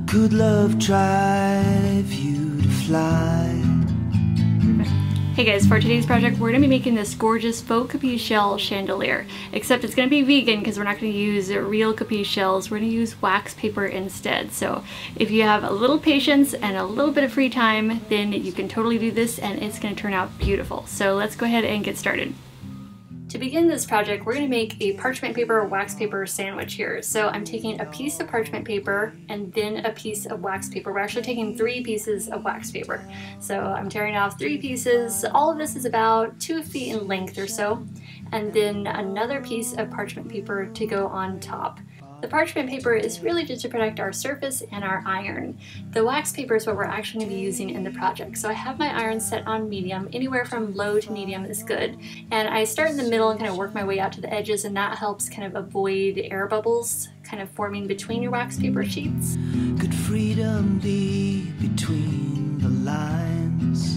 Could love drive you to fly? Hey guys, for today's project we're going to be making this gorgeous Faux Capiz Shell Chandelier, except it's going to be vegan because we're not going to use real Capiz shells, we're going to use wax paper instead. So if you have a little patience and a little bit of free time, then you can totally do this and it's going to turn out beautiful. So let's go ahead and get started. To begin this project, we're going to make a parchment paper wax paper sandwich here. So I'm taking a piece of parchment paper and then a piece of wax paper. We're actually taking 3 pieces of wax paper. So I'm tearing off 3 pieces. All of this is about 2 feet in length or so. And then another piece of parchment paper to go on top. The parchment paper is really just to protect our surface and our iron. The wax paper is what we're actually going to be using in the project. So I have my iron set on medium, anywhere from low to medium is good. And I start in the middle and kind of work my way out to the edges, and that helps kind of avoid air bubbles kind of forming between your wax paper sheets. Could freedom be between the lines?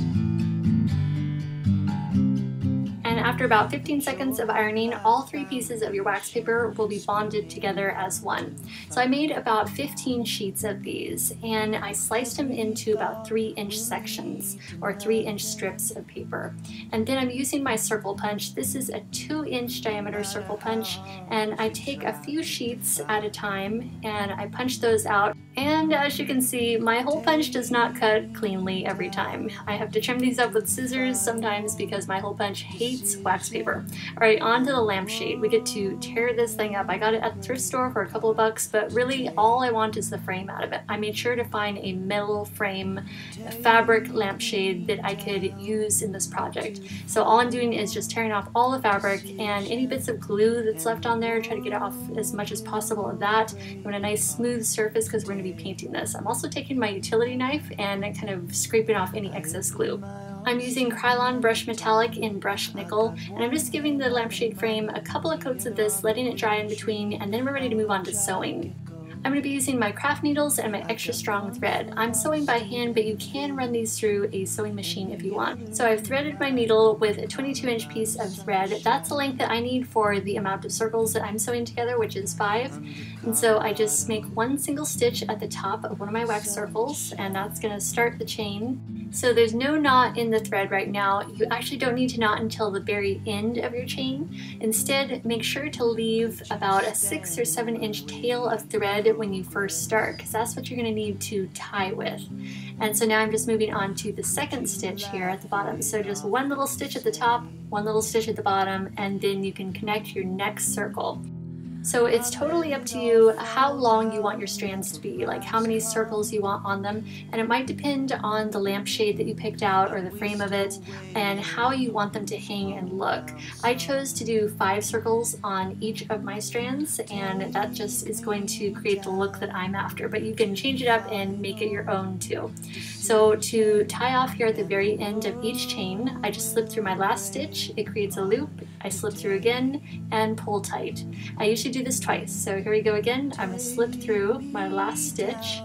And after about 15 seconds of ironing, all 3 pieces of your wax paper will be bonded together as one. So I made about 15 sheets of these, and I sliced them into about 3-inch sections, or 3-inch strips of paper. And then I'm using my circle punch. This is a 2-inch diameter circle punch, and I take a few sheets at a time, and I punch those out. And as you can see, my hole punch does not cut cleanly every time. I have to trim these up with scissors sometimes because my hole punch hates wax paper. Alright, on to the lampshade. We get to tear this thing up. I got it at the thrift store for a couple of bucks, but really all I want is the frame out of it. I made sure to find a metal frame, a fabric lampshade that I could use in this project. So all I'm doing is just tearing off all the fabric and any bits of glue that's left on there, try to get off as much as possible of that. You want a nice smooth surface because we're going to be painting this. I'm also taking my utility knife and kind of scraping off any excess glue. I'm using Krylon Brush Metallic in Brushed Nickel, and I'm just giving the lampshade frame a couple of coats of this, letting it dry in between, and then we're ready to move on to sewing. I'm going to be using my craft needles and my extra strong thread. I'm sewing by hand, but you can run these through a sewing machine if you want. So I've threaded my needle with a 22-inch piece of thread. That's the length that I need for the amount of circles that I'm sewing together, which is 5. And so I just make 1 single stitch at the top of one of my wax circles, and that's going to start the chain. So there's no knot in the thread right now. You actually don't need to knot until the very end of your chain. Instead, make sure to leave about a 6 or 7-inch tail of thread when you first start, because that's what you're going to need to tie with. And so now I'm just moving on to the 2nd stitch here at the bottom. So just 1 little stitch at the top, 1 little stitch at the bottom, and then you can connect your next circle. So it's totally up to you how long you want your strands to be, like how many circles you want on them, and it might depend on the lampshade that you picked out or the frame of it and how you want them to hang and look. I chose to do 5 circles on each of my strands, and that just is going to create the look that I'm after, but you can change it up and make it your own too. So to tie off here at the very end of each chain, I just slip through my last stitch, it creates a loop, I slip through again, and pull tight. I usually do this twice, so here we go again. I'm going to slip through my last stitch.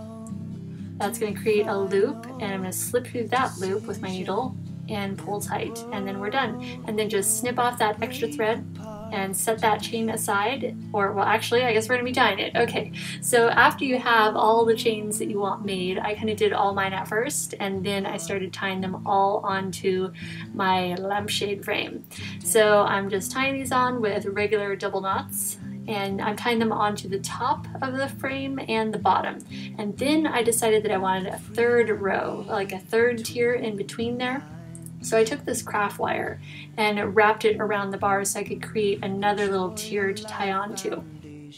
That's going to create a loop, and I'm going to slip through that loop with my needle and pull tight, and then we're done. And then just snip off that extra thread and set that chain aside, or well actually I guess we're going to be tying it. Okay, so after you have all the chains that you want made, I kind of did all mine at first, and then I started tying them all onto my lampshade frame. So I'm just tying these on with regular double knots, and I'm tying them onto the top of the frame and the bottom. And then I decided that I wanted a 3rd row, like a 3rd tier in between there. So I took this craft wire and wrapped it around the bar so I could create another little tier to tie onto.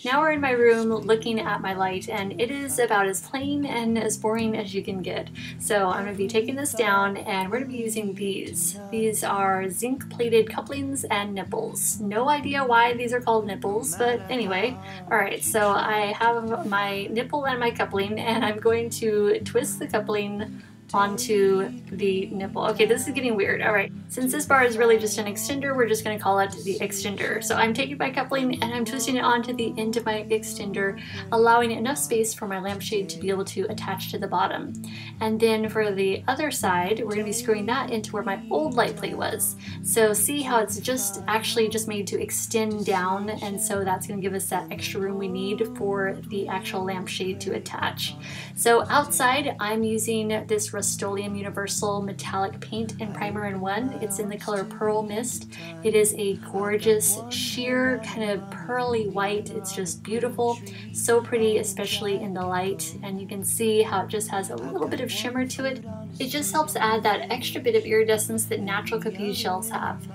Now we're in my room looking at my light, and it is about as plain and as boring as you can get. So I'm going to be taking this down, and we're going to be using these. These are zinc plated couplings and nipples. No idea why these are called nipples, but anyway. Alright, so I have my nipple and my coupling, and I'm going to twist the coupling onto the nipple. Okay, this is getting weird. All right, since this bar is really just an extender, we're just gonna call it the extender. So I'm taking my coupling and I'm twisting it onto the end of my extender, allowing enough space for my lampshade to be able to attach to the bottom. And then for the other side, we're gonna be screwing that into where my old light plate was. So see how it's just actually just made to extend down, and so that's gonna give us that extra room we need for the actual lampshade to attach. So outside, I'm using this Rust-Oleum Universal Metallic Paint and Primer in one. It's in the color Pearl Mist. It is a gorgeous, sheer, kind of pearly white. It's just beautiful. So pretty, especially in the light. And you can see how it just has a little bit of shimmer to it. It just helps add that extra bit of iridescence that natural Capiz shells have.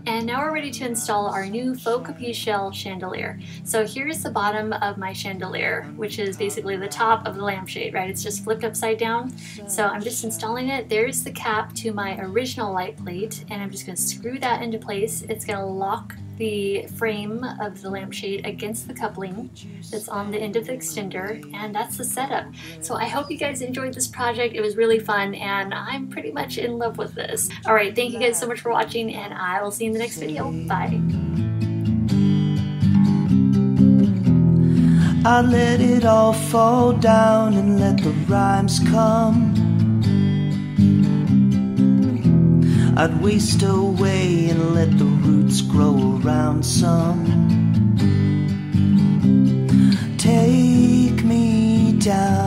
And now we're ready to install our new Faux Capiz Shell Chandelier. So here's the bottom of my chandelier, which is basically the top of the lampshade, right? It's just flipped upside down. So I'm just installing it. There's the cap to my original light plate, and I'm just gonna screw that into place. It's gonna lock the frame of the lampshade against the coupling that's on the end of the extender, and that's the setup. So I hope you guys enjoyed this project. It was really fun, and I'm pretty much in love with this. All right, thank you guys so much for watching, and I will see you in the next video. Bye. I let it all fall down and let the rhymes come. I'd waste away and let the roots grow around some. Take me down.